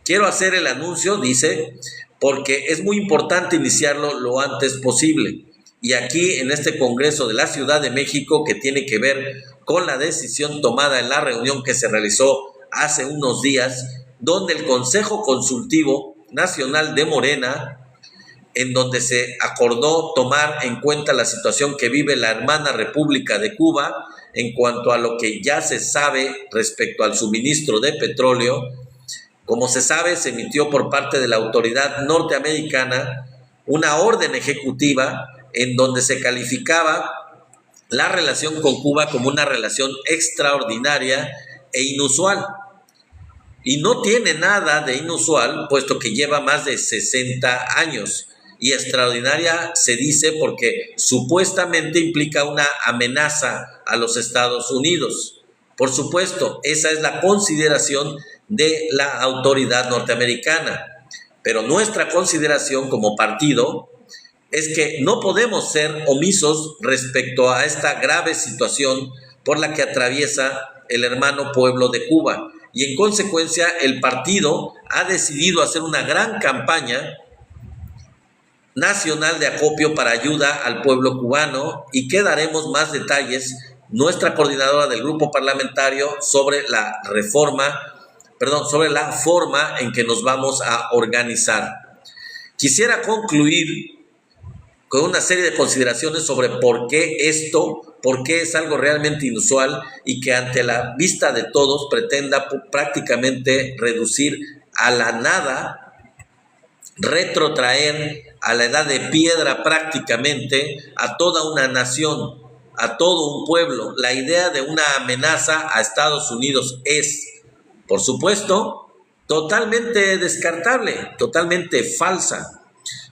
Quiero hacer el anuncio, dice, porque es muy importante iniciarlo lo antes posible. Y aquí en este Congreso de la Ciudad de México, que tiene que ver con la decisión tomada en la reunión que se realizó hace unos días, donde el Consejo Consultivo Nacional de Morena, en donde se acordó tomar en cuenta la situación que vive la hermana República de Cuba en cuanto a lo que ya se sabe respecto al suministro de petróleo. Como se sabe, se emitió por parte de la autoridad norteamericana una orden ejecutiva en donde se calificaba la relación con Cuba como una relación extraordinaria e inusual. Y no tiene nada de inusual, puesto que lleva más de 60 años. Y extraordinaria se dice porque supuestamente implica una amenaza a los Estados Unidos. Por supuesto, esa es la consideración de la autoridad norteamericana. Pero nuestra consideración como partido es que no podemos ser omisos respecto a esta grave situación por la que atraviesa el hermano pueblo de Cuba. Y en consecuencia, el partido ha decidido hacer una gran campaña nacional de acopio para ayuda al pueblo cubano, y que daremos más detalles nuestra coordinadora del grupo parlamentario sobre la forma en que nos vamos a organizar. Quisiera concluir con una serie de consideraciones sobre por qué es algo realmente inusual y que ante la vista de todos pretenda prácticamente reducir a la nada, retrotraer a la edad de piedra prácticamente a toda una nación, a todo un pueblo. La idea de una amenaza a Estados Unidos es, por supuesto, totalmente descartable, totalmente falsa.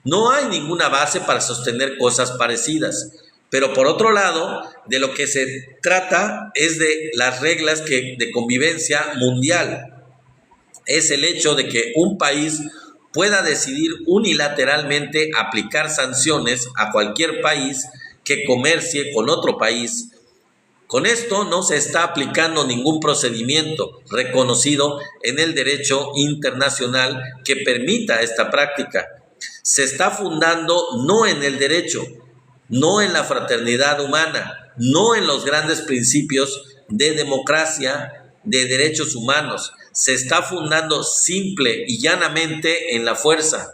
No hay ninguna base para sostener cosas parecidas. Pero por otro lado, de lo que se trata es de las reglas de convivencia mundial. Es el hecho de que un país pueda decidir unilateralmente aplicar sanciones a cualquier país que comercie con otro país. Con esto no se está aplicando ningún procedimiento reconocido en el derecho internacional que permita esta práctica. Se está fundando no en el derecho, no en la fraternidad humana, no en los grandes principios de democracia, de derechos humanos. Se está fundando simple y llanamente en la fuerza,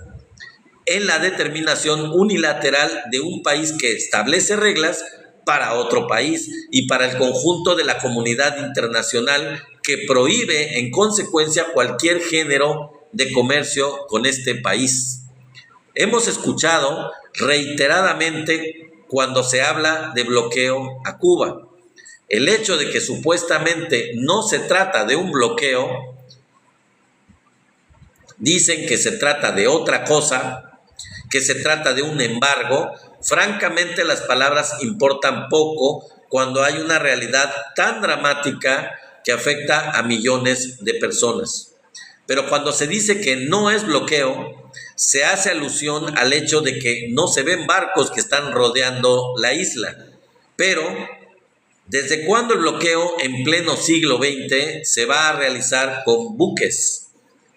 en la determinación unilateral de un país que establece reglas para otro país y para el conjunto de la comunidad internacional, que prohíbe en consecuencia cualquier género de comercio con este país. Hemos escuchado reiteradamente cuando se habla de bloqueo a Cuba. El hecho de que supuestamente no se trata de un bloqueo, dicen que se trata de otra cosa, que se trata de un embargo. Francamente, las palabras importan poco cuando hay una realidad tan dramática que afecta a millones de personas. Pero cuando se dice que no es bloqueo, se hace alusión al hecho de que no se ven barcos que están rodeando la isla. Pero, ¿desde cuándo el bloqueo en pleno siglo XX se va a realizar con buques?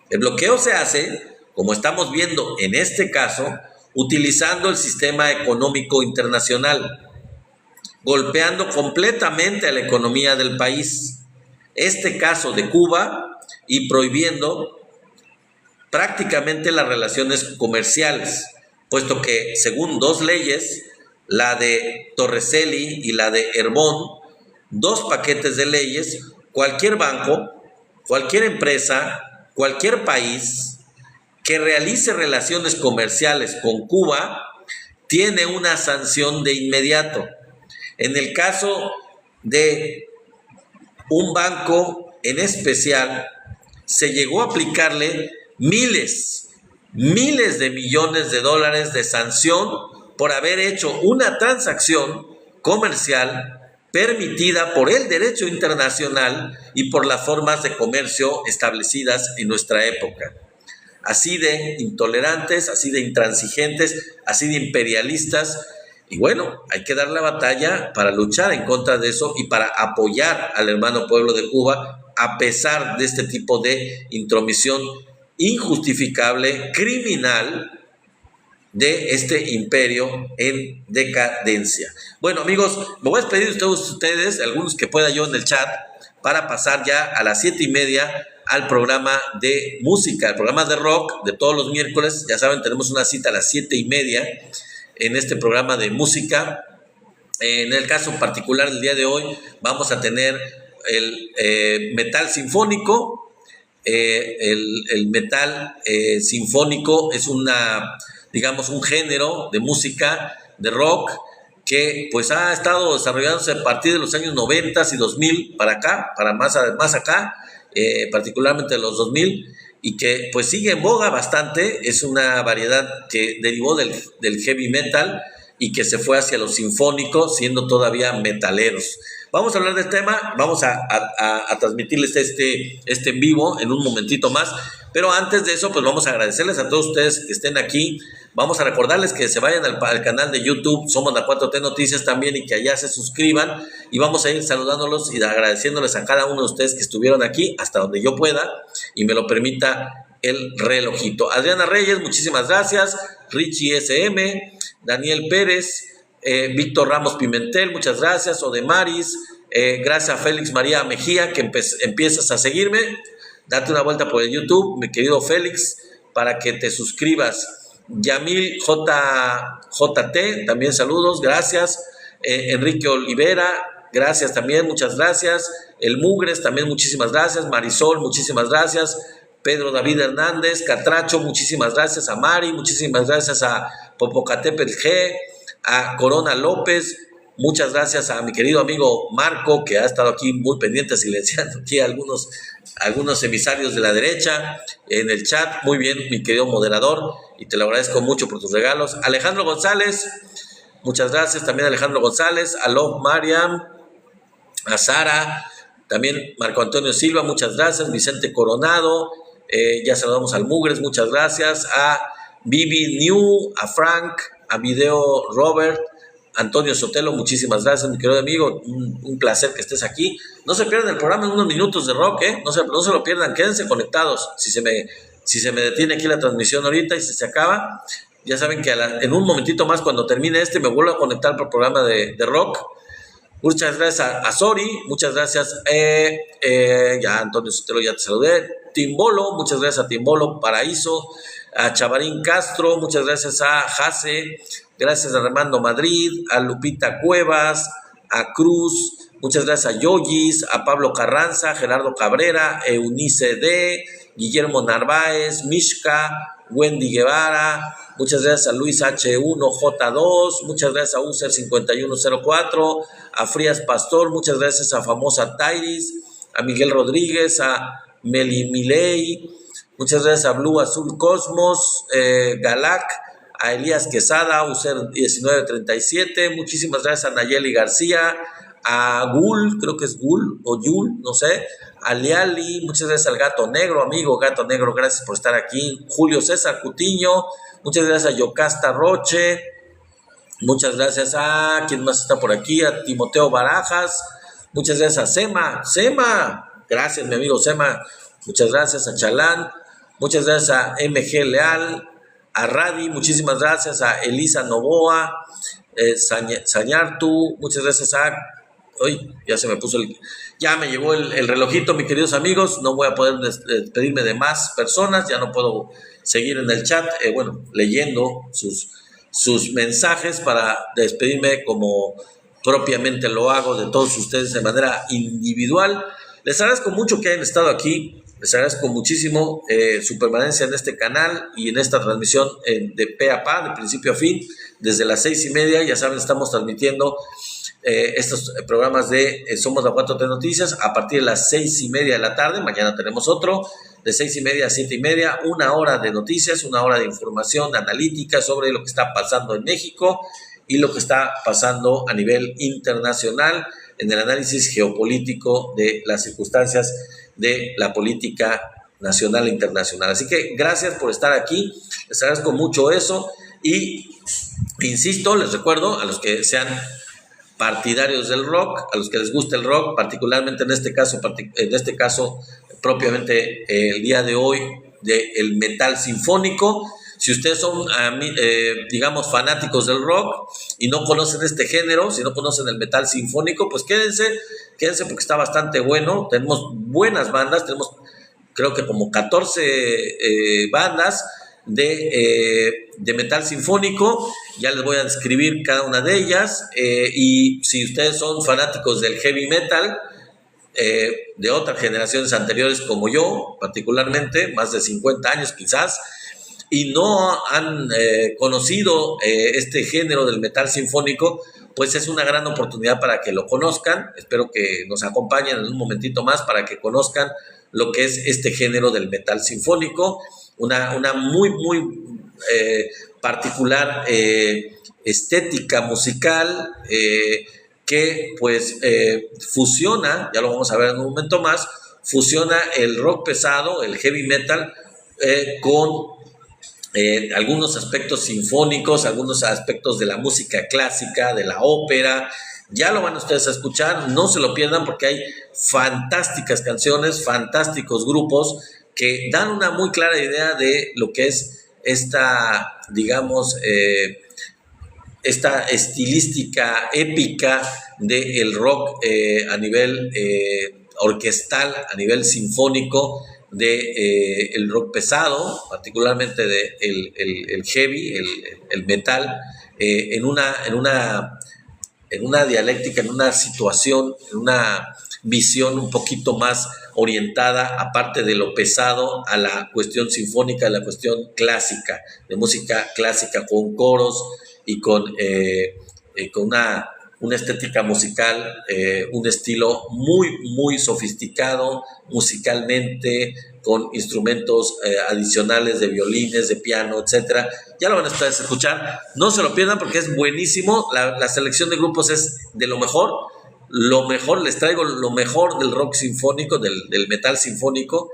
El bloqueo se hace, como estamos viendo en este caso, utilizando el sistema económico internacional, golpeando completamente a la economía del país. Este caso de Cuba, y prohibiendo prácticamente las relaciones comerciales, puesto que según dos leyes, la de Torricelli y la de Herbón, dos paquetes de leyes, cualquier banco, cualquier empresa, cualquier país que realice relaciones comerciales con Cuba tiene una sanción de inmediato. En el caso de un banco en especial, se llegó a aplicarle miles de millones de dólares de sanción por haber hecho una transacción comercial permitida por el derecho internacional y por las formas de comercio establecidas en nuestra época. Así de intolerantes, así de intransigentes, así de imperialistas. Y bueno, hay que dar la batalla para luchar en contra de eso y para apoyar al hermano pueblo de Cuba a pesar de este tipo de intromisión injustificable, criminal de este imperio en decadencia. Bueno, amigos, me voy a despedir de ustedes, algunos que pueda yo en el chat, para pasar ya a las 7:30 al programa de música, el programa de rock de todos los miércoles. Ya saben, tenemos una cita a las 7:30 en este programa de música. En el caso particular del día de hoy, vamos a tener el metal sinfónico. El metal sinfónico es digamos, un género de música de rock que pues ha estado desarrollándose a partir de los años 90 y 2000 para acá, para más acá, particularmente de los 2000, y que pues sigue en boga bastante. Es una variedad que derivó del heavy metal y que se fue hacia los sinfónicos, siendo todavía metaleros. Vamos a hablar del tema, vamos a transmitirles este en vivo en un momentito más, pero antes de eso, pues vamos a agradecerles a todos ustedes que estén aquí. Vamos a recordarles que se vayan al canal de YouTube, Somos la 4T Noticias también, y que allá se suscriban, y vamos a ir saludándolos y agradeciéndoles a cada uno de ustedes que estuvieron aquí, hasta donde yo pueda y me lo permita el relojito. Adriana Reyes, muchísimas gracias. Richie SM, Daniel Pérez, Víctor Ramos Pimentel, muchas gracias. Odemaris, gracias a Félix María Mejía, que empiezas a seguirme. Date una vuelta por el YouTube, mi querido Félix, para que te suscribas. Yamil JT, también saludos, gracias. Enrique Olivera, gracias también, muchas gracias. El Mugres, también muchísimas gracias. Marisol, muchísimas gracias. Pedro David Hernández, Catracho, muchísimas gracias. A Mari, muchísimas gracias. A Popocatépetl G, a Corona López, muchas gracias a mi querido amigo Marco, que ha estado aquí muy pendiente, silenciando aquí a algunos emisarios de la derecha en el chat. Muy bien, mi querido moderador, y te lo agradezco mucho por tus regalos. Alejandro González, muchas gracias también. Alejandro González, a Love Mariam, a Sara, también Marco Antonio Silva, muchas gracias. Vicente Coronado, ya saludamos al Mugres, muchas gracias. A Vivi New, a Frank, a Video Robert, Antonio Sotelo, muchísimas gracias, mi querido amigo. Un placer que estés aquí. No se pierdan el programa en unos minutos de rock, no se lo pierdan, quédense conectados. Si se me detiene aquí la transmisión ahorita y se acaba, ya saben que en un momentito más, cuando termine me vuelvo a conectar por el programa de rock. Muchas gracias a Sori, muchas gracias. Ya Antonio Sotelo, ya te saludé. Timbolo, muchas gracias a Timbolo, Paraíso. A Chavarín Castro, muchas gracias. A Jase, gracias a Armando Madrid, a Lupita Cuevas, a Cruz, muchas gracias a Yoyis, a Pablo Carranza, Gerardo Cabrera, Eunice D, Guillermo Narváez, Mishka, Wendy Guevara, muchas gracias a Luis H1J2, muchas gracias a User 5104, a Frías Pastor, muchas gracias a Famosa Tairis, a Miguel Rodríguez, a Meli Milei, muchas gracias a Blue Azul Cosmos, Galac, a Elías Quesada, User 1937, muchísimas gracias a Nayeli García, a Gul, creo que es Gul o Yul, no sé, a Liali, muchas gracias al Gato Negro, amigo Gato Negro, gracias por estar aquí. Julio César Cutiño, muchas gracias a Yocasta Roche, muchas gracias a, ¿quién más está por aquí? A Timoteo Barajas, muchas gracias a Sema, gracias mi amigo Sema, muchas gracias a Chalán, muchas gracias a MG Leal, a Radi, muchísimas gracias a Elisa Novoa, Sañartu, muchas gracias a... Uy, ya se me puso ya me llegó el relojito, mis queridos amigos. No voy a poder despedirme de más personas, ya no puedo seguir en el chat, leyendo sus mensajes para despedirme como propiamente lo hago de todos ustedes de manera individual. Les agradezco mucho que hayan estado aquí, les agradezco muchísimo su permanencia en este canal y en esta transmisión de pe a pa, de principio a fin, desde las 6:30. Ya saben, estamos transmitiendo estos programas de Somos la 4T Noticias a partir de las 6:30 de la tarde. Mañana tenemos otro de 6:30 a 7:30, una hora de noticias, una hora de información analítica sobre lo que está pasando en México y lo que está pasando a nivel internacional en el análisis geopolítico de las circunstancias de la política nacional e internacional. Así que gracias por estar aquí, les agradezco mucho eso y insisto, les recuerdo a los que sean partidarios del rock, a los que les gusta el rock, particularmente en este caso propiamente el día de hoy, del metal sinfónico. Si ustedes son, digamos, fanáticos del rock y no conocen este género, si no conocen el metal sinfónico, pues quédense porque está bastante bueno. Tenemos buenas bandas, tenemos creo que como 14 bandas de metal sinfónico. Ya les voy a describir cada una de ellas, y si ustedes son fanáticos del heavy metal, de otras generaciones anteriores como yo, particularmente, más de 50 años quizás, y no han conocido este género del metal sinfónico, pues es una gran oportunidad para que lo conozcan. Espero que nos acompañen en un momentito más para que conozcan lo que es este género del metal sinfónico, una muy, muy particular estética musical que pues fusiona, ya lo vamos a ver en un momento más, fusiona el rock pesado, el heavy metal, con algunos aspectos sinfónicos, algunos aspectos de la música clásica, de la ópera. Ya lo van ustedes a escuchar, no se lo pierdan porque hay fantásticas canciones, fantásticos grupos que dan una muy clara idea de lo que es esta, digamos, esta estilística épica del rock a nivel orquestal, a nivel sinfónico, de el rock pesado, particularmente de el heavy, el metal, en una dialéctica, en una situación, en una visión un poquito más orientada, aparte de lo pesado, a la cuestión sinfónica, a la cuestión clásica, de música clásica con coros y con una estética musical, un estilo muy, muy sofisticado musicalmente, con instrumentos adicionales de violines, de piano, etcétera. Ya lo van a escuchar, no se lo pierdan porque es buenísimo. La selección de grupos es de lo mejor, les traigo lo mejor del rock sinfónico, del metal sinfónico.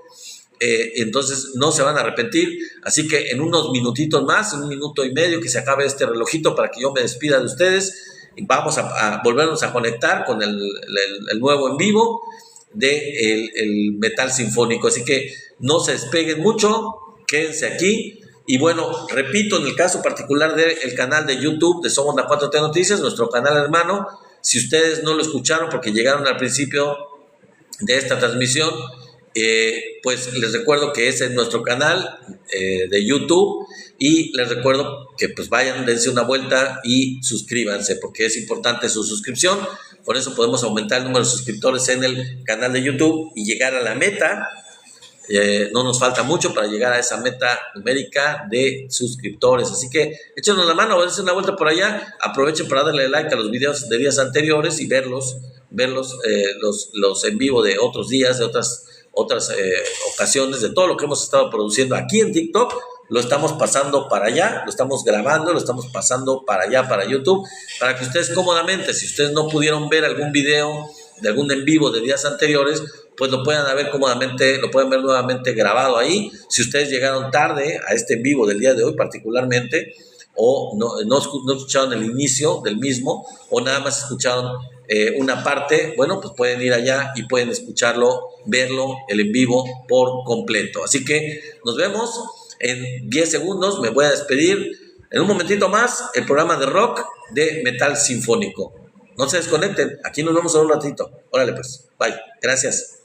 Entonces no se van a arrepentir, así que en unos minutitos más, en un minuto y medio que se acabe este relojito para que yo me despida de ustedes, vamos a volvernos a conectar con el nuevo en vivo de el metal sinfónico, así que no se despeguen mucho, quédense aquí. Y bueno, repito, en el caso particular del canal de YouTube de Somos la 4T Noticias, nuestro canal hermano, si ustedes no lo escucharon porque llegaron al principio de esta transmisión, pues les recuerdo que ese es nuestro canal de YouTube, y les recuerdo que pues vayan, dense una vuelta y suscríbanse porque es importante su suscripción. Con eso podemos aumentar el número de suscriptores en el canal de YouTube y llegar a la meta. No nos falta mucho para llegar a esa meta numérica de suscriptores, así que échenos la mano, dense una vuelta por allá, aprovechen para darle like a los videos de días anteriores y verlos los en vivo de otros días, de otras ocasiones, de todo lo que hemos estado produciendo aquí en TikTok. Lo estamos pasando para allá, lo estamos grabando, lo estamos pasando para allá, para YouTube, para que ustedes cómodamente, si ustedes no pudieron ver algún video de algún en vivo de días anteriores, pues lo puedan ver cómodamente, lo pueden ver nuevamente grabado ahí. Si ustedes llegaron tarde a este en vivo del día de hoy particularmente, o no escucharon el inicio del mismo, o nada más escucharon una parte, bueno, pues pueden ir allá y pueden escucharlo, verlo, el en vivo por completo. Así que nos vemos en 10 segundos, me voy a despedir. En un momentito más, el programa de rock de metal sinfónico. No se desconecten, aquí nos vemos en un ratito. Órale pues, bye, gracias.